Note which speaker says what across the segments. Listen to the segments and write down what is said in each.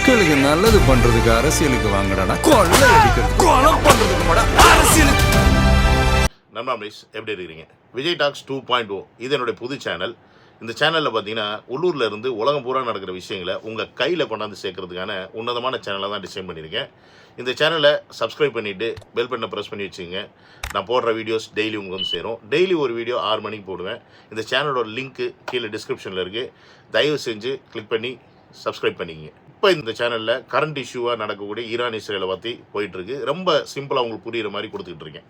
Speaker 1: மக்களுக்கு நல்லது பண்றதுக்கு அரசியலுக்கு வாங்கடா, கொள்ளை அடிக்கிறது கொலை பண்றதுக்கு மாடா அரசியலுக்கு.
Speaker 2: நண்பர்களே, எப்படி இருக்கிறீங்க? விஜய் டாக்ஸ் 2.0 இது என்னுடைய புது சேனல். இந்த சேனலில் பார்த்தீங்கன்னா உள்ளூரில் இருந்து உலகம் பூரா நடக்கிற விஷயங்களை உங்கள் கையில் கொண்டாந்து சேர்க்கறதுக்கான உன்னதமான சேனலை தான் டிசைன் பண்ணியிருக்கேன். இந்த சேனலை சப்ஸ்கிரைப் பண்ணிவிட்டு பெல் பட்டனை ப்ரெஸ் பண்ணி வச்சுங்க. நான் போடுற வீடியோஸ் டெய்லி உங்களுக்கு வந்து சேரும். டெய்லி ஒரு வீடியோ 6 மணிக்கு போடுவேன். இந்த சேனலோட லிங்க்கு கீழே டிஸ்கிரிப்ஷனில் இருக்குது. தயவு செஞ்சு கிளிக் பண்ணி சப்ஸ்கிரைப் பண்ணிக்கங்க. இப்போ இந்த சேனலில் கரண்ட் இஷ்யூவாக நடக்கக்கூடிய ஈரான் இஸ்ரேலை பற்றி போயிட்டுருக்கு. ரொம்ப சிம்பிளாக உங்களுக்கு புரிகிற மாதிரி கொடுத்துக்கிட்டு இருக்கேன்.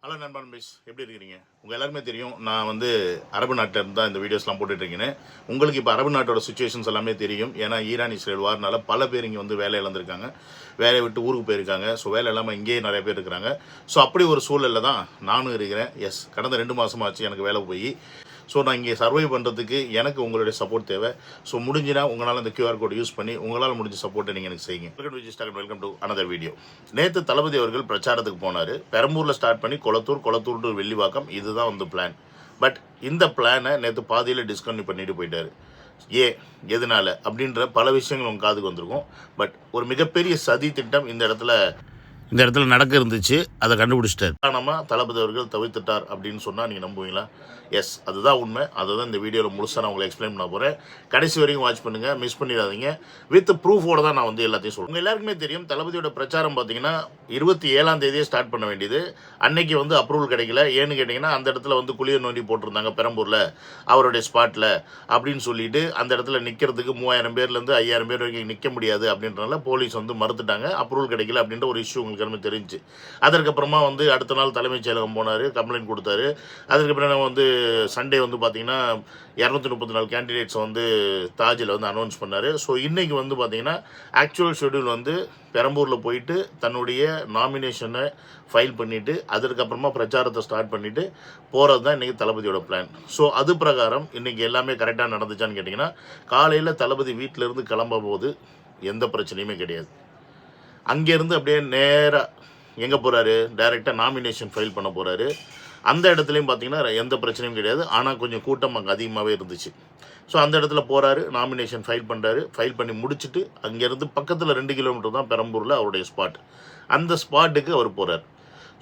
Speaker 2: ஹலோ நண்பர்களே, எப்படி இருக்கிறீங்க? உங்கள் எல்லாருமே தெரியும், நான் வந்து அரபு நாட்டில் இருந்து தான் இந்த வீடியோஸ்லாம் போட்டுட்ருக்கேன்னு. உங்களுக்கு இப்போ அரபு நாட்டோட சுச்சுவேஷன்ஸ் எல்லாமே தெரியும். ஏன்னா ஈரான் இஸ்ரேல் வார்னால பல பேர் இங்கே வந்து வேலை இழந்திருக்காங்க, வேலையை விட்டு ஊருக்கு போயிருக்காங்க. ஸோ வேலை இல்லாமல் இங்கேயே நிறைய பேர் இருக்கிறாங்க. ஸோ அப்படி ஒரு சூழலில் தான் நானும் இருக்கிறேன். கடந்த 2 மாதமாச்சு எனக்கு வேலை போய். ஸோ நான் இங்கே சர்வை பண்ணுறதுக்கு எனக்கு உங்களுடைய சப்போர்ட் தேவை. ஸோ முடிஞ்சுனா உங்களால் இந்த QR கோட் யூஸ் பண்ணி உங்களால் முடிஞ்ச சப்போர்ட்டை நீங்கள் எனக்கு செய்யுங்க. Welcome to another video. நேற்று தளபதி அவர்கள் பிரச்சாரத்துக்கு போனார். பெரம்பூரில் ஸ்டார்ட் பண்ணி கொளத்தூர் டு வெள்ளிவாக்கம், இதுதான் வந்து பிளான். பட் இந்த பிளானை நேற்று பாதியில் டிஸ்கன்டினியூ பண்ணிட்டு போயிட்டார். எதனால அப்படின்ற பல விஷயங்கள் உங்கள் காதுக்கு வந்திருக்கும். பட் ஒரு மிகப்பெரிய சதி திட்டம் இந்த இடத்துல நடக்க இருந்துச்சு. அதை கண்டுபிடிச்சிட்டார். நம்ம தளபதி அவர்கள் தவிர்த்துட்டார் அப்படின்னு சொன்னால் நீங்கள் நம்புவீங்களா? அதுதான் உண்மை. அதை தான் இந்த வீடியோவில் முழுசாக நான் உங்களை எக்ஸ்பிளைன் பண்ண போகிறேன். கடைசி வரைக்கும் வாட்ச் பண்ணுங்கள், மிஸ் பண்ணிடாதீங்க. வித் ப்ரூஃபோடு தான் நான் வந்து எல்லாத்தையும் சொல்லுவேன். உங்கள் எல்லாருக்குமே தெரியும், தளபதியோட பிரச்சாரம் பார்த்தீங்கன்னா 27ஆம் தேதியே ஸ்டார்ட் பண்ண வேண்டியது. அன்னைக்கு வந்து அப்ரூவல் கிடைக்கல. ஏன்னு கேட்டிங்கன்னா அந்த இடத்துல வந்து குளியர் நோண்டி போட்டிருந்தாங்க பெரம்பூரில் அவருடைய ஸ்பாட்டில் அப்படின்னு சொல்லிட்டு அந்த இடத்துல நிற்கிறதுக்கு 3000 பேர்லேருந்து 5000 பேர் வரைக்கும் நிற்க முடியாது அப்படின்றனால போலீஸ் வந்து மறுத்துட்டாங்க. அப்ரூவல் கிடைக்கல அப்படின்ற ஒரு இஷ்யூ உங்களுக்கு எல்லாமே தெரிஞ்சு. அதற்கப்புறமா வந்து அடுத்த நாள் தலைமைச் செயலகம் போனார், கம்ப்ளைண்ட் கொடுத்தாரு. அதுக்கப்புறம் வந்து சண்டே வந்து பார்த்தீங்கன்னா 234 கேண்டிடேட்ஸ் வந்து தாஜில் வந்து அனௌன்ஸ் பண்ணார். ஸோ இன்றைக்கி வந்து பார்த்தீங்கன்னா ஆக்சுவல் ஷெடியூல் வந்து பெரம்பூரில் போயிட்டு தன்னுடைய நாமினேஷனை ஃபைல் பண்ணிவிட்டு அதுக்கப்புறமா பிரச்சாரத்தை ஸ்டார்ட் பண்ணிவிட்டு போகிறது தான் இன்றைக்கி தளபதியோட பிளான். ஸோ அது பிரகாரம் இன்றைக்கி எல்லாமே கரெக்டாக நடந்துச்சான்னு கேட்டிங்கன்னா, காலையில் தளபதி வீட்டிலேருந்து கிளம்பும் போது எந்த பிரச்சனையுமே கிடையாது. அங்கேருந்து அப்படியே நேராக எங்கே போகிறாரு, டைரெக்டாக நாமினேஷன் ஃபைல் பண்ண போகிறாரு. அந்த இடத்துலையும் பார்த்தீங்கன்னா எந்த பிரச்சனையும் கிடையாது. ஆனால் கொஞ்சம் கூட்டம் அங்கே அதிகமாகவே இருந்துச்சு. ஸோ அந்த இடத்துல போகிறாரு, நாமினேஷன் ஃபைல் பண்ணுறாரு. ஃபைல் பண்ணி முடிச்சுட்டு அங்கேருந்து பக்கத்தில் 2 கிலோமீட்டர் தான் பெரம்பூரில் அவருடைய ஸ்பாட். அந்த ஸ்பாட்டுக்கு அவர் போகிறார்.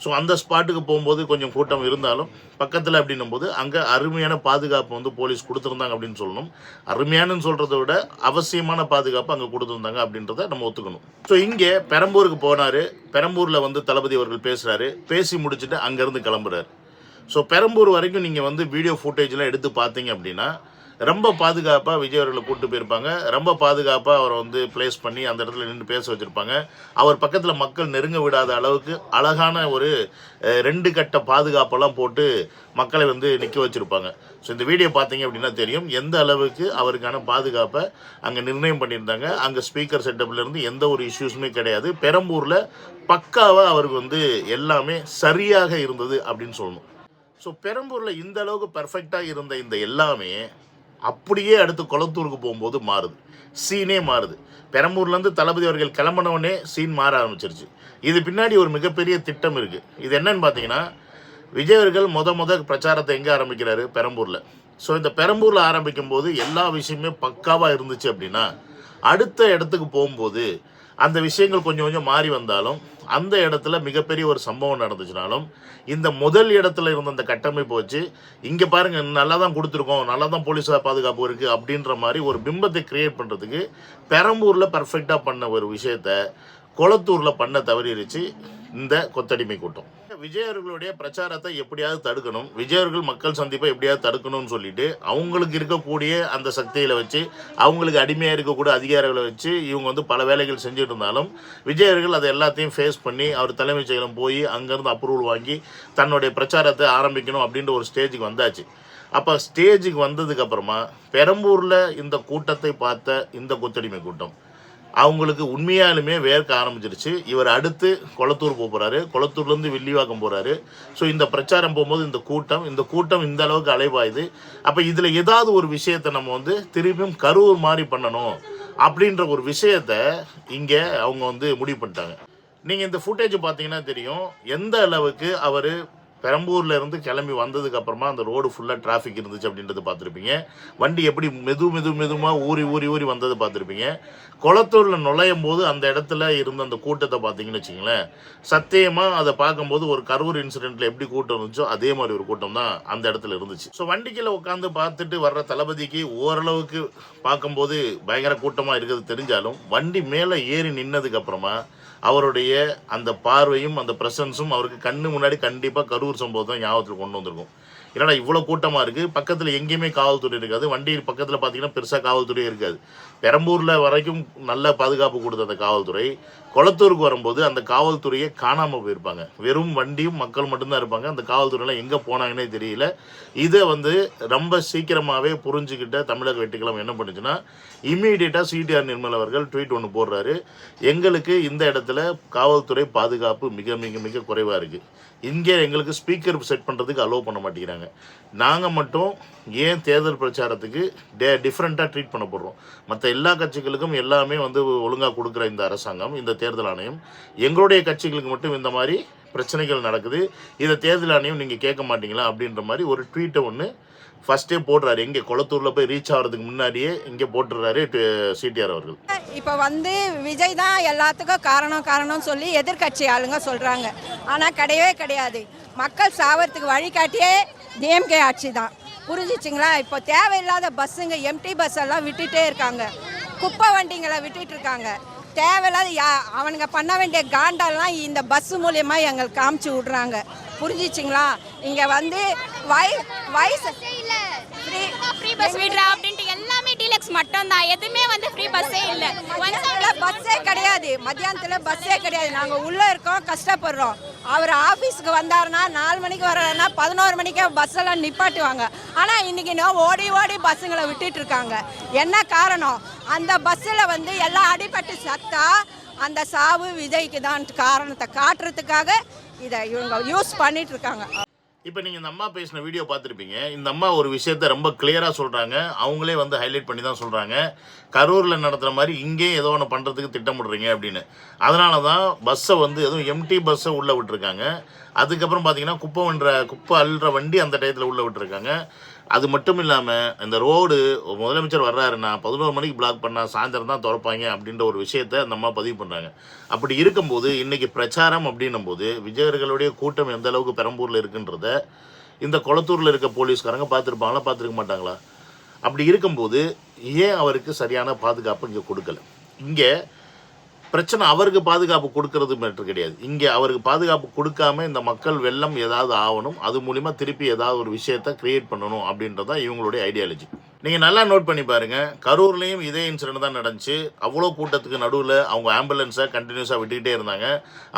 Speaker 2: ஸோ அந்த ஸ்பாட்டுக்கு போகும்போது கொஞ்சம் கூட்டம் இருந்தாலும் பக்கத்தில் அப்படின்னும் போது அங்கே அருமையான பாதுகாப்பு வந்து போலீஸ் கொடுத்துருந்தாங்க அப்படின்னு சொல்லணும். அருமையானு சொல்கிறத விட அவசியமான பாதுகாப்பு அங்கே கொடுத்துருந்தாங்க அப்படின்றத நம்ம ஒத்துக்கணும். ஸோ இங்கே பெரம்பூருக்கு போனார். பெரம்பூரில் வந்து தளபதி அவர்கள் பேசுகிறாரு. பேசி முடிச்சுட்டு அங்கேருந்து கிளம்புறாரு. ஸோ பெரம்பூர் வரைக்கும் நீங்கள் வந்து வீடியோ ஃபுட்டேஜ்லாம் எடுத்து பார்த்தீங்க அப்படின்னா ரொம்ப பாதுகாப்பாக விஜய் அவர்களை கூப்பிட்டு போயிருப்பாங்க. ரொம்ப பாதுகாப்பாக அவரை வந்து பிளேஸ் பண்ணி அந்த இடத்துல நின்று பேச வச்சுருப்பாங்க. அவர் பக்கத்தில் மக்கள் நெருங்க விடாத அளவுக்கு அழகான ஒரு 2 கட்ட பாதுகாப்பெல்லாம் போட்டு மக்களை வந்து நிற்க வச்சுருப்பாங்க. ஸோ இந்த வீடியோ பார்த்தீங்க அப்படின்னா தெரியும் எந்த அளவுக்கு அவருக்கான பாதுகாப்பை அங்கே நிர்ணயம் பண்ணியிருந்தாங்க. அங்கே ஸ்பீக்கர் செட்டப்லேருந்து எந்த ஒரு இஷ்யூஸுமே கிடையாது. பெரம்பூரில் பக்காவாக அவருக்கு வந்து எல்லாமே சரியாக இருந்தது அப்படின்னு சொல்லணும். ஸோ பெரம்பூரில் இந்த அளவுக்கு பர்ஃபெக்டாக இருந்த இந்த எல்லாமே அப்படியே அடுத்து கொளத்தூருக்கு போகும்போது மாறுது, சீனே மாறுது. பெரம்பூர்லேருந்து தளபதி அவர்கள் கிளம்பினவுடனே சீன் மாற ஆரம்பிச்சிருச்சு. இது பின்னாடி ஒரு மிகப்பெரிய திட்டம் இருக்குது. இது என்னன்னு பார்த்தீங்கன்னா, விஜய் அவர்கள் முத பிரச்சாரத்தை எங்கே ஆரம்பிக்கிறாரு? பெரம்பூரில். ஸோ இந்த பெரம்பூரில் ஆரம்பிக்கும் போது எல்லா விஷயமே பக்காவாக இருந்துச்சு அப்படின்னா அடுத்த இடத்துக்கு போகும்போது அந்த விஷயங்கள் கொஞ்சம் மாறி வந்தாலும் அந்த இடத்துல மிகப்பெரிய ஒரு சம்பவம் நடந்துச்சுனாலும் இந்த முதல் இடத்துல இருந்த அந்த கட்டமைப்பு வச்சு இங்கே பாருங்கள் நல்லா தான் கொடுத்துருக்கோம், நல்லா தான் போலீஸாக பாதுகாப்பு இருக்குது அப்படின்ற மாதிரி ஒரு பிம்பத்தை கிரியேட் பண்ணுறதுக்கு பெரம்பூரில் பர்ஃபெக்டாக பண்ண ஒரு விஷயத்த கொளத்தூரில் பண்ண தவறிடுச்சு இந்த கொத்தடிமை கூட்டம். விஜய் அவர்களுடைய பிரச்சாரத்தை எப்படியாவது தடுக்கணும், விஜய் அவர்கள் மக்கள் சந்திப்பை எப்படியாவது தடுக்கணும்னு சொல்லிட்டு அவங்களுக்கு இருக்கக்கூடிய அந்த சக்திகளை வச்சு அவங்களுக்கு அடிமையாக இருக்கக்கூடிய அதிகாரிகளை வச்சு இவங்க வந்து பல வேலைகள் செஞ்சுட்டு இருந்தாலும் விஜய் அவர்கள் அதை எல்லாத்தையும் ஃபேஸ் பண்ணி அவர் தலைமைச் செயலம் போய் அங்கேருந்து அப்ரூவல் வாங்கி தன்னுடைய பிரச்சாரத்தை ஆரம்பிக்கணும் அப்படின்ற ஒரு ஸ்டேஜுக்கு வந்தாச்சு. அப்போ ஸ்டேஜுக்கு வந்ததுக்கப்புறமா பெரம்பூரில் இந்த கூட்டத்தை பார்த்த இந்த கொத்தடிமை கூட்டம் அவங்களுக்கு உண்மையாலுமே வேர்க்க ஆரம்பிச்சிருச்சு. இவர் அடுத்து கொளத்தூர் போகிறாரு, கொளத்தூர்லேருந்து வெள்ளிவாக்கம் போகிறாரு. ஸோ இந்த பிரச்சாரம் போகும்போது இந்த கூட்டம் இந்த அளவுக்கு அலைவாயுது. அப்போ இதில் ஏதாவது ஒரு விஷயத்தை நம்ம வந்து திரும்பியும் கரூர் மாதிரி பண்ணணும், அப்படின்ற ஒரு விஷயத்த இங்கே அவங்க வந்து முடிவு பண்ணிட்டாங்க. நீங்கள் இந்த ஃபுட்டேஜ் பார்த்தீங்கன்னா தெரியும் எந்த அளவுக்கு அவர் பெரம்பூர்ல இருந்து கிளம்பி வந்ததுக்கு அப்புறமா அந்த ரோடு ஃபுல்லாக டிராஃபிக் இருந்துச்சு அப்படின்றது பார்த்துருப்பீங்க. வண்டி எப்படி மெதுவாக ஊறி வந்தது பார்த்துருப்பீங்க. கொளத்தூரில் நுழையும் போது அந்த இடத்துல இருந்த அந்த கூட்டத்தை பார்த்தீங்கன்னு வச்சிங்களேன், சத்தியமாக அதை பார்க்கும்போது ஒரு கரூர் இன்சிடென்ட்டில் எப்படி கூட்டம் இருந்துச்சோ அதே மாதிரி ஒரு கூட்டம் தான் அந்த இடத்துல இருந்துச்சு. ஸோ வண்டிக்கில் உட்காந்து பார்த்துட்டு வர்ற தளபதிக்கு ஓரளவுக்கு பார்க்கும்போது பயங்கர கூட்டமாக இருக்கிறது தெரிஞ்சாலும் வண்டி மேலே ஏறி நின்னதுக்கப்புறமா அவருடைய அந்த பார்வையும் அந்த ப்ரெசன்ஸும் அவருக்கு கண்ணு முன்னாடி கண்டிப்பாக கரூர் சம்பவம் தான் ஞாபகத்தில் கொண்டு வந்திருக்கும். ஏன்னா இவ்வளோ கூட்டமாக இருக்குது, பக்கத்தில் எங்கேயுமே காவல்துறை இருக்காது, வண்டி பக்கத்தில் பார்த்தீங்கன்னா பெருசாக காவல்துறை இருக்காது. பெரம்பூரில் வரைக்கும் நல்ல பாதுகாப்பு கொடுத்த அந்த காவல்துறை கொளத்தூருக்கு வரும்போது அந்த காவல்துறையை காணாமல் போயிருப்பாங்க. வெறும் வண்டியும் மக்கள் மட்டும்தான் இருப்பாங்க. அந்த காவல்துறையெல்லாம் எங்கே போனாங்கன்னே தெரியல. இதை வந்து ரொம்ப சீக்கிரமாகவே புரிஞ்சுக்கிட்ட தமிழக வெற்றிக்கழகம் என்ன பண்ணுச்சுன்னா, இம்மீடியட்டாக சிடிஆர் நிர்மல் அவர்கள் ட்வீட் ஒன்று போடுறாரு. எங்களுக்கு இந்த இடத்துல காவல்துறை பாதுகாப்பு மிக மிக மிக குறைவாக இருக்குது. இங்கே எங்களுக்கு ஸ்பீக்கர் செட் பண்ணுறதுக்கு அலோவ் பண்ண மாட்டேங்கிறாங்க. நாங்கள் மட்டும் ஏன் தேர்தல் பிரச்சாரத்துக்கு டிஃப்ரெண்ட்டாக ட்ரீட் பண்ண போடுறோம்? மற்ற எல்லா கட்சிகளுக்கும் எல்லாமே வந்து ஒழுங்காக கொடுக்குற இந்த அரசாங்கம், இந்த தேர்தல் ஆணையம், எங்களுடைய கட்சிகளுக்கு மட்டும் இந்த மாதிரி பிரச்சனைகள் நடக்குது, இதை தேர்தல் ஆணையம் நீங்கள் கேட்க மாட்டீங்களா அப்படின்ற மாதிரி ஒரு ட்வீட்டை ஒன்று ஃபஸ்ட்டே போடுறாரு. எங்கே கொளத்தூரில் போய் ரீச் ஆகிறதுக்கு முன்னாடியே இங்கே போட்டுடுறாரு சிடிஆர் அவர்கள்.
Speaker 3: இப்போ வந்து விஜய் தான் எல்லாத்துக்கும் காரணம் சொல்லி எதிர்கட்சி ஆளுங்க சொல்கிறாங்க. ஆனால் கிடையவே கிடையாது. மக்கள் சாவறதுக்கு வழிகாட்டியே டிஎம்கே ஆட்சி தான். புரிஞ்சிச்சிங்களா? இப்போ தேவையில்லாத பஸ்ஸுங்க, எம்டி பஸ் எல்லாம் விட்டுட்டே இருக்காங்க, குப்பை வண்டிங்களை விட்டுட்டு இருக்காங்க. தேவையில்லாத அவனுங்க பண்ண வேண்டிய காண்டெல்லாம் இந்த பஸ் மூலியமாக எங்களுக்கு காமிச்சு விட்றாங்க. புரிஞ்சிச்சிங்களா? இங்கே வந்து வயசு
Speaker 4: ஃப்ரீ பஸ் விடுறா அப்படின்ட்டு எல்லாமே டீலக்ஸ் மட்டும் தான், எதுவுமே வந்து ஃப்ரீ பஸ்ஸே இல்லை.
Speaker 3: பஸ்ஸே கிடையாது, மத்தியானத்தில் பஸ்ஸே கிடையாது. நாங்கள் உள்ளே இருக்கோம், கஷ்டப்படுறோம். அவர் ஆஃபீஸுக்கு வந்தாருன்னா 4 மணிக்கு வர்றாருன்னா 11 மணிக்கே பஸ் எல்லாம் நிப்பாட்டுவாங்க. ஆனால் இன்னைக்கு ஓடி பஸ்ஸுங்களை விட்டுட்டு இருக்காங்க. என்ன காரணம்? அந்த பஸ்ஸில் வந்து எல்லாம் அடிபட்டு சத்தா அந்த சாவு விஜய்க்கு தான் காரணத்தை காட்டுறதுக்காக இதை இவங்க யூஸ் பண்ணிட்டு இருக்காங்க.
Speaker 2: இப்போ நீங்கள் இந்த அம்மா பேசின வீடியோ பார்த்துருப்பீங்க. இந்த அம்மா ஒரு விஷயத்த ரொம்ப கிளியராக சொல்கிறாங்க. அவங்களே வந்து ஹைலைட் பண்ணி தான் சொல்கிறாங்க, கரூரில் நடத்துகிற மாதிரி இங்கேயும் ஏதோ ஒன்று பண்ணுறதுக்கு திட்டமிடுறீங்க அப்படின்னு. அதனால தான் பஸ்ஸை வந்து எதுவும் எம்டி பஸ்ஸை உள்ளே விட்டுருக்காங்க. அதுக்கப்புறம் பார்த்தீங்கன்னா குப்பை அள்ளுற வண்டி அந்த டயத்தில் உள்ளே விட்டுருக்காங்க. அது மட்டும் இல்லாமல் இந்த ரோடு முதலமைச்சர் வர்றாருன்னா 11 மணிக்கு பிளாக் பண்ணால் சாயந்தரம் தான் திறப்பாங்க அப்படின்ற ஒரு விஷயத்த அந்த அம்மா பதிவு பண்ணுறாங்க. அப்படி இருக்கும்போது இன்றைக்கி பிரச்சாரம் அப்படின்னும் போது விஜயர்களுடைய கூட்டம் எந்த அளவுக்கு பெரம்பூரில் இருக்குன்றத இந்த கொளத்தூரில் இருக்க போலீஸ்காரங்க பார்த்துருக்க மாட்டாங்களா? அப்படி இருக்கும்போது ஏன் அவருக்கு சரியான பாதுகாப்பு இங்கே கொடுக்கல? இங்கே பிரச்சனை அவருக்கு பாதுகாப்பு கொடுக்கறது மேட்ரு கிடையாது. இங்கே அவருக்கு பாதுகாப்பு கொடுக்காம இந்த மக்கள் வெள்ளம் ஏதாவது ஆகணும், அது மூலிமா திருப்பி ஏதாவது ஒரு விஷயத்தை கிரியேட் பண்ணணும் அப்படின்றதான் இவங்களுடைய ஐடியாலஜி. நீங்கள் நல்லா நோட் பண்ணி பாருங்கள், கரூர்லேயும் இதே இன்சிடென்ட் தான் நடந்துச்சு. அவ்வளோ கூட்டத்துக்கு நடுவில் அவங்க ஆம்புலன்ஸை கண்டினியூஸாக விட்டுக்கிட்டே இருந்தாங்க.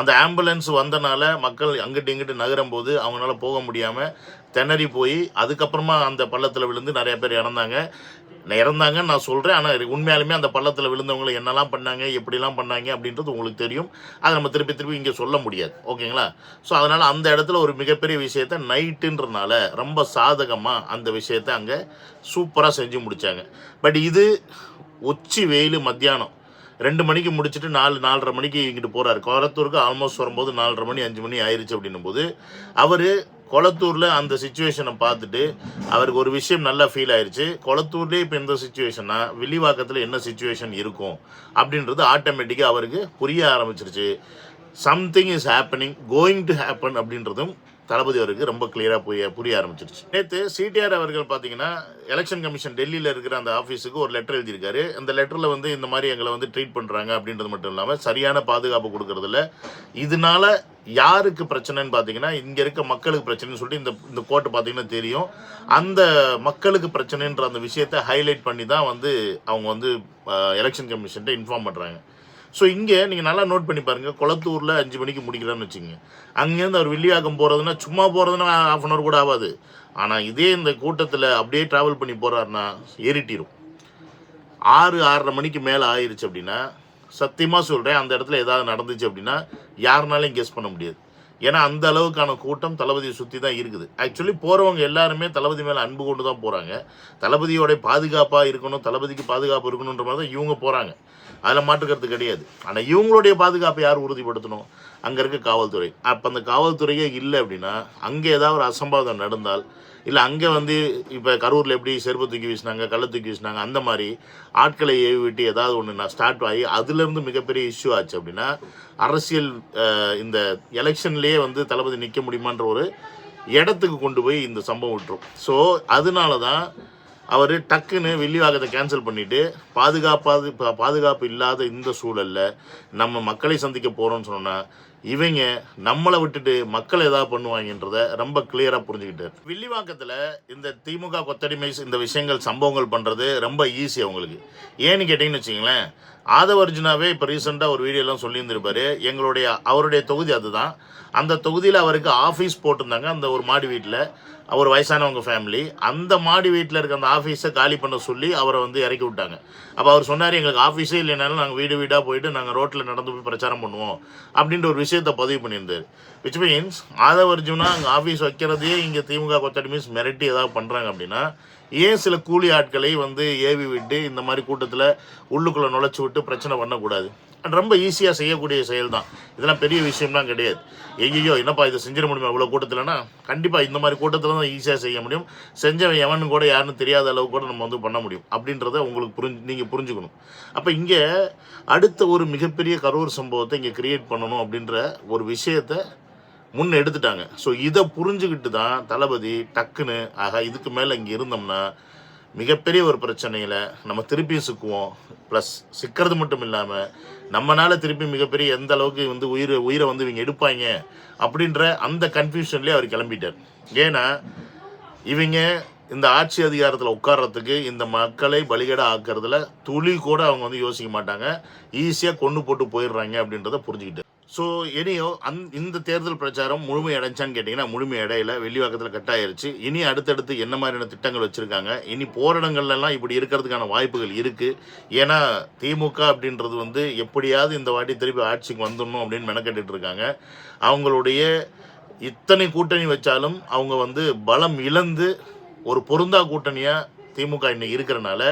Speaker 2: அந்த ஆம்புலன்ஸ் வந்தனால மக்கள் அங்கிட்டு இங்கிட்டு நகரும் போது அவங்களால போக முடியாமல் திணறி போய் அதுக்கப்புறமா அந்த பள்ளத்தில் விழுந்து நிறைய பேர் இறந்தாங்கன்னு நான் சொல்கிறேன். ஆனால் உண்மையாலுமே அந்த பள்ளத்தில் விழுந்தவங்களை என்னெல்லாம் பண்ணாங்க, எப்படிலாம் பண்ணாங்க அப்படின்றது உங்களுக்கு தெரியும். அதை நம்ம திருப்பி இங்கே சொல்ல முடியாது. ஓகேங்களா? ஸோ அதனால் அந்த இடத்துல ஒரு மிகப்பெரிய விஷயத்தை நைட்டுன்றனால ரொம்ப சாதகமாக அந்த விஷயத்தை அங்கே சூப்பராக செஞ்சு முடித்தாங்க. பட் இது உச்சி வெயில் மத்தியானம் 2 மணிக்கு முடிச்சுட்டு 4-4:30 மணிக்கு இங்கிட்டு போகிறாரு. கொளத்தூருக்கு ஆல்மோஸ்ட் வரும்போது 4:30 மணி 5 மணி ஆயிடுச்சு அப்படின்னும் போது அவர் கொளத்தூரில் அந்த சிச்சுவேஷனை பார்த்துட்டு அவருக்கு ஒரு விஷயம் நல்லா ஃபீல் ஆயிடுச்சு. கொளத்தூர்லேயே இப்போ எந்த சிச்சுவேஷன்னா வில்லிவாக்கத்தில் என்ன சிச்சுவேஷன் இருக்கும் அப்படின்றது ஆட்டோமேட்டிக்காக அவருக்கு புரிய ஆரம்பிச்சிருச்சு. Something is happening, going to happen அப்படின்றதும் தளபதி அவருக்கு ரொம்ப கிளியராக புரிய ஆரம்பிச்சிருச்சு. நேற்று சிடிஆர் அவர்கள் பார்த்தீங்கன்னா எலெக்ஷன் கமிஷன் டெல்லியில் இருக்கிற அந்த ஆஃபீஸுக்கு ஒரு லெட்டர் எழுதியிருக்காரு. அந்த லெட்டரில் வந்து இந்த மாதிரி எங்களை வந்து ட்ரீட் பண்ணுறாங்க அப்படின்றது மட்டும் இல்லாமல் சரியான பாதுகாப்பு கொடுக்கறதில்ல. இதனால யாருக்கு பிரச்சனைன்னு பார்த்தீங்கன்னா இங்கே இருக்க மக்களுக்கு பிரச்சனைன்னு சொல்லிட்டு இந்த கோர்ட்டு பார்த்தீங்கன்னா தெரியும். அந்த மக்களுக்கு பிரச்சனைன்ற அந்த விஷயத்தை ஹைலைட் பண்ணி தான் வந்து அவங்க வந்து எலெக்ஷன் கமிஷன்ட்ட இன்ஃபார்ம் பண்ணுறாங்க. ஸோ இங்கே நீங்கள் நல்லா நோட் பண்ணி பாருங்கள், கொளத்தூரில் 5 மணிக்கு முடிக்கிறான்னு வச்சுங்க, அங்கேருந்து அவர் வில்லிவாக்கம் போகிறதுனா சும்மா போகிறதுனா 1/2 hour கூட ஆகாது. ஆனால் இதே இந்த கூட்டத்தில் அப்படியே ட்ராவல் பண்ணி போகிறாருன்னா ஏறிட்டிரும். 6-6:30 மணிக்கு மேலே ஆயிடுச்சு அப்படின்னா சத்தியமாக சொல்கிறேன், அந்த இடத்துல ஏதாவது நடந்துச்சு அப்படின்னா யாருனாலையும் கெஸ் பண்ண முடியாது. ஏன்னா அந்த அளவுக்கான கூட்டம் தளபதியை சுற்றி தான் இருக்குது. ஆக்சுவலி போகிறவங்க எல்லாருமே தளபதி மேலே அன்பு கொண்டு தான் போகிறாங்க. தளபதியோட பாதுகாப்பாக இருக்கணும், தளபதிக்கு பாதுகாப்பு இருக்கணுன்ற மாதிரி தான் இவங்க போகிறாங்க. அதில் மாற்றுக்கிறது கிடையாது. ஆனால் இவங்களுடைய பாதுகாப்பை யார் உறுதிப்படுத்தணும்? அங்கே இருக்க காவல்துறை. அப்போ அந்த காவல்துறையே இல்லை அப்படின்னா அங்கே ஏதாவது ஒரு அசம்பாவிதம் நடந்தால், இல்லை அங்கே வந்து இப்போ கரூரில் எப்படி செருப்பு தூக்கி வீசினாங்க, கள்ள தூக்கி வீசினாங்க, அந்த மாதிரி ஆட்களை ஏவி விட்டு ஏதாவது ஒன்று ஸ்டார்ட் ஆகி அதுலேருந்து மிகப்பெரிய இஷ்யூ ஆச்சு அப்படின்னா அரசியல் இந்த எலெக்ஷன்லேயே வந்து தளபதி நிற்க முடியுமான்ற ஒரு இடத்துக்கு கொண்டு போய் இந்த சம்பவம் விட்டுரும். ஸோ அதனால தான் அவர் டக்குன்னு வில்லிவாக்கத்தை கேன்சல் பண்ணிவிட்டு பாதுகாப்பு இல்லாத இந்த சூழலில் நம்ம மக்களை சந்திக்க போகிறோம்னு சொன்னால் இவங்க நம்மளை விட்டுட்டு மக்கள் ஏதாவது பண்ணுவாங்கன்றத ரொம்ப கிளியராக புரிஞ்சுக்கிட்டார். வில்லிவாக்கத்தில் இந்த திமுக கொத்தடிமை இந்த விஷயங்கள் சம்பவங்கள் பண்ணுறது ரொம்ப ஈஸி அவங்களுக்கு. ஏன்னு கேட்டிங்கன்னு வச்சிங்களேன், ஆதவர்ஜுனாவே இப்போ ரீசெண்டாக ஒரு வீடியோலாம் சொல்லியிருந்திருப்பார். அவருடைய தொகுதி அதுதான். அந்த தொகுதியில் அவருக்கு ஆஃபீஸ் போட்டிருந்தாங்க. அந்த ஒரு மாடி வீட்டில் அவர் வயசானவங்க ஃபேமிலி, அந்த மாடி வீட்டில் இருக்க அந்த ஆஃபீஸை காலி பண்ண சொல்லி அவரை வந்து இறக்கி விட்டாங்க. அப்போ அவர் சொன்னார், எங்களுக்கு ஆஃபீஸே இல்லைனாலும் நாங்கள் வீடு வீடாக போயிட்டு நாங்கள் ரோட்டில் நடந்து போய் பிரச்சாரம் பண்ணுவோம் அப்படின்ற ஒரு விஷயத்தை பதிவு பண்ணியிருந்தார். விச் மீன்ஸ் ஆதவர்ஜுனா அங்கே ஆஃபீஸ் வைக்கிறதையே இங்கே திமுக கொத்தடிமைஸ் மிரட்டி ஏதாவது பண்ணுறாங்க அப்படின்னா ஏன் சில கூலி ஆட்களை வந்து ஏவி விட்டு இந்த மாதிரி கூட்டத்தில் உள்ளுக்குள்ளே நுழைச்சி விட்டு பிரச்சனை பண்ணக்கூடாது? ரொம்ப ஈஸியாக செய்யக்கூடிய செயல் தான். இதெல்லாம் பெரிய விஷயம்லாம் கிடையாது. ஐயோ என்னப்பா இதை செஞ்சிட முடியுமா இவ்வளோ கூட்டத்தில்னா? கண்டிப்பாக இந்த மாதிரி கூட்டத்தில் தான் ஈஸியாக செய்ய முடியும். செஞ்சவன் எவனு கூட யாருன்னு தெரியாத அளவுக்கு கூட நம்ம வந்து பண்ண முடியும் அப்படின்றத உங்களுக்கு நீங்கள் புரிஞ்சுக்கணும். அப்போ இங்கே அடுத்த ஒரு மிகப்பெரிய கரூர் சம்பவத்தை இங்கே கிரியேட் பண்ணணும் அப்படின்ற ஒரு விஷயத்தை முன் எடுத்துட்டாங்க. ஸோ இதை புரிஞ்சுக்கிட்டு தான் தளபதி டக்குன்னு இதுக்கு மேலே இங்கே இருந்தோம்னா மிகப்பெரிய ஒரு பிரச்சனையில் நம்ம திருப்பியும் சிக்குவோம். ப்ளஸ் சிக்கிறது மட்டும் இல்லாமல் நம்மளால் திருப்பி மிகப்பெரிய எந்த அளவுக்கு வந்து உயிரை வந்து இவங்க எடுப்பாங்க அப்படின்ற அந்த கன்ஃபியூஷன்லேயே அவர் கிளம்பிட்டார். ஏன்னா இவங்க இந்த ஆட்சி அதிகாரத்தில் உட்கார்றதுக்கு இந்த மக்களை பலிகடா ஆக்கிறதுல துளி கூட அவங்க வந்து யோசிக்க மாட்டாங்க. ஈஸியாக கொண்டு போட்டு போயிடுறாங்க அப்படின்றத புரிஞ்சுக்கிட்டார். ஸோ இனியோ இந்த தேர்தல் பிரச்சாரம் முழுமை அடைஞ்சான்னு கேட்டிங்கன்னா முழுமை அடையில. வெள்ளிவாக்கத்தில் கட் ஆயிருச்சு. இனி அடுத்தடுத்து என்ன மாதிரியான திட்டங்கள் வச்சுருக்காங்க, இனி போராட்டங்கள்லாம் இப்படி இருக்கிறதுக்கான வாய்ப்புகள் இருக்குது. ஏன்னா திமுக அப்படின்றது வந்து எப்படியாவது இந்த வாட்டி திருப்பி ஆட்சிக்கு வந்துடணும் அப்படின்னு மெனக்கட்டுட்டு இருக்காங்க. அவங்களுடைய இத்தனை கூட்டணி வச்சாலும் அவங்க வந்து பலம் இழந்து ஒரு பொருந்தா கூட்டணியாக திமுக இன்னைக்கு இருக்கிறனால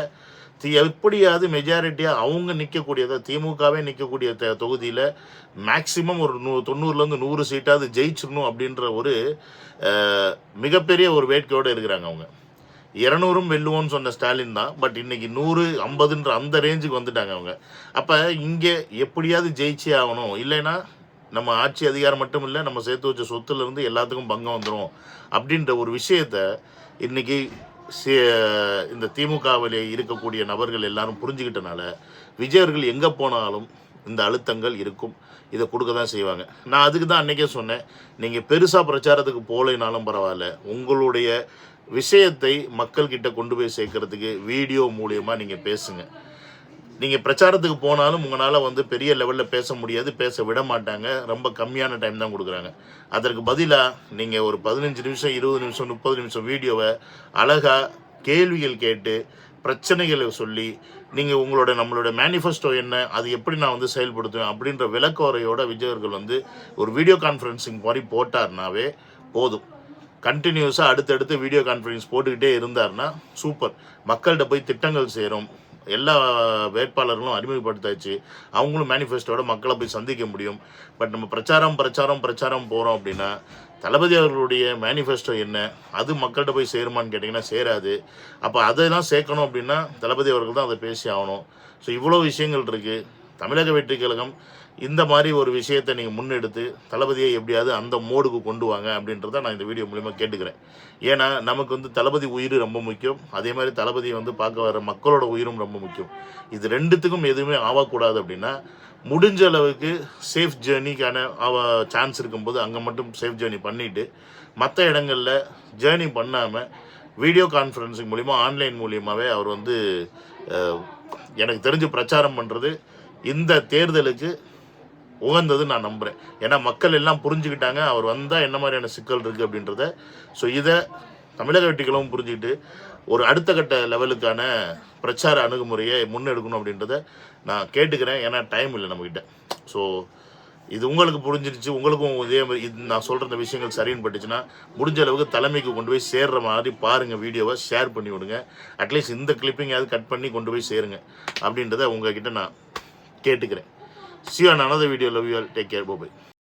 Speaker 2: எப்படியாவது மெஜாரிட்டியாக அவங்க நிற்கக்கூடியதை திமுகவே நிற்கக்கூடிய தொகுதியில் மேக்சிமம் ஒரு 90லேருந்து 100 சீட்டாவது ஜெயிச்சிடணும் அப்படின்ற ஒரு மிகப்பெரிய ஒரு வேட்கையோடு இருக்கிறாங்க. அவங்க 200 வெல்லுவோன்னு சொன்ன ஸ்டாலின் தான், பட் இன்னைக்கு 100 50ன்ற அந்த ரேஞ்சுக்கு வந்துட்டாங்க அவங்க. அப்போ இங்கே எப்படியாவது ஜெயிச்சே ஆகணும், இல்லைன்னா நம்ம ஆட்சி அதிகாரம் மட்டும் இல்லை நம்ம சேர்த்து வச்ச சொத்துலேருந்து எல்லாத்துக்கும் பங்கம் வந்துடும் அப்படின்ற ஒரு விஷயத்தை இன்றைக்கி இந்த திமுகவில் இருக்கக்கூடிய நபர்கள் எல்லாரும் புரிஞ்சுக்கிட்டனால விஜயர்கள் எங்கே போனாலும் இந்த அழுத்தங்கள் இருக்கும். இதை கொடுக்க தான் செய்வாங்க. நான் அதுக்கு தான் அன்றைக்கே சொன்னேன், நீங்கள் பெருசாக பிரச்சாரத்துக்கு போகலைனாலும் பரவாயில்ல, உங்களுடைய விஷயத்தை மக்கள்கிட்ட கொண்டு போய் சேர்க்கறதுக்கு வீடியோ மூலியமாக நீங்கள் பேசுங்க. நீங்கள் பிரச்சாரத்துக்கு போனாலும் உங்களால் வந்து பெரிய லெவலில் பேச முடியாது, பேச விட மாட்டாங்க. ரொம்ப கம்மியான டைம் தான் கொடுக்குறாங்க. அதற்கு பதிலாக நீங்கள் ஒரு 15 நிமிஷம் 20 நிமிஷம் 30 நிமிஷம் வீடியோவை அழகாக கேள்விகள் கேட்டு பிரச்சனைகளை சொல்லி நீங்கள் நம்மளோட மேனிஃபெஸ்டோ என்ன, அது எப்படி நான் வந்து செயல்படுத்துவேன் அப்படின்ற விளக்கோரையோட விஜயர்கள் வந்து ஒரு வீடியோ கான்ஃபரன்சிங் மாதிரி போட்டார்னாவே போதும். கண்டினியூஸாக அடுத்தடுத்து வீடியோ கான்ஃபரன்ஸ் போட்டுக்கிட்டே இருந்தார்னா சூப்பர். மக்கள்கிட்ட போய் திட்டங்கள் சேரும். எல்லா வேட்பாளர்களும் அறிமுகப்படுத்தாச்சு. அவங்களும் மேனிஃபெஸ்டோட மக்களை போய் சந்திக்க முடியும். பட் நம்ம பிரச்சாரம் போகிறோம் அப்படின்னா தளபதி அவர்களுடைய மேனிஃபெஸ்டோ என்ன, அது மக்கள்கிட்ட போய் சேருமான்னு கேட்டிங்கன்னா சேராது. அப்போ அதெல்லாம் சேர்க்கணும் அப்படின்னா தளபதி அவர்கள் தான் அதை பேசி ஆகணும். ஸோ இவ்வளோ விஷயங்கள் இருக்குது. தமிழக வெற்றி கழகம் இந்த மாதிரி ஒரு விஷயத்தை நீங்கள் முன்னெடுத்து தளபதியை எப்படியாவது அந்த மோடுக்கு கொண்டு வாங்க அப்படின்றத நான் இந்த வீடியோ மூலிமா கேட்டுக்கிறேன். ஏன்னா நமக்கு வந்து தளபதி உயிர் ரொம்ப முக்கியம். அதே மாதிரி தளபதியை வந்து பார்க்க வர மக்களோட உயிரும் ரொம்ப முக்கியம். இது ரெண்டுத்துக்கும் எதுவுமே ஆகக்கூடாது அப்படின்னா முடிஞ்ச அளவுக்கு சேஃப் ஜேர்னிக்கான சான்ஸ் இருக்கும்போது அங்கே மட்டும் சேஃப் ஜேர்னி பண்ணிவிட்டு மற்ற இடங்களில் ஜேர்னி பண்ணாமல் வீடியோ கான்ஃபரன்சிங் மூலிமா ஆன்லைன் மூலியமாகவே அவர் வந்து எனக்கு தெரிஞ்சு பிரச்சாரம் பண்ணுறது இந்த தேர்தலுக்கு உகந்தது நான் நம்புகிறேன். ஏன்னா மக்கள் எல்லாம் புரிஞ்சுக்கிட்டாங்க அவர் வந்தால் என்ன மாதிரியான சிக்கல் இருக்குது அப்படின்றத. ஸோ இதை தமிழக வெற்றிகளும் புரிஞ்சுக்கிட்டு ஒரு அடுத்த கட்ட லெவலுக்கான பிரச்சார அணுகுமுறையை முன்னெடுக்கணும் அப்படின்றத நான் கேட்டுக்கிறேன். ஏன்னா டைம் இல்லை நம்மக்கிட்ட. ஸோ இது உங்களுக்கு புரிஞ்சிருச்சு, உங்களுக்கும் இதே மாதிரி நான் சொல்கிற இந்த விஷயங்கள் சரின்னு பட்டுச்சுன்னா முடிஞ்ச அளவுக்கு தலைமைக்கு கொண்டு போய் சேர்ற மாதிரி பாருங்கள், வீடியோவை ஷேர் பண்ணி விடுங்க. அட்லீஸ்ட் இந்த கிளிப்பிங்காவது கட் பண்ணி கொண்டு போய் சேருங்க அப்படின்றத உங்ககிட்ட நான் கேட்டுக்கிறேன். See you on another video. Love you all. Take care. Bye bye.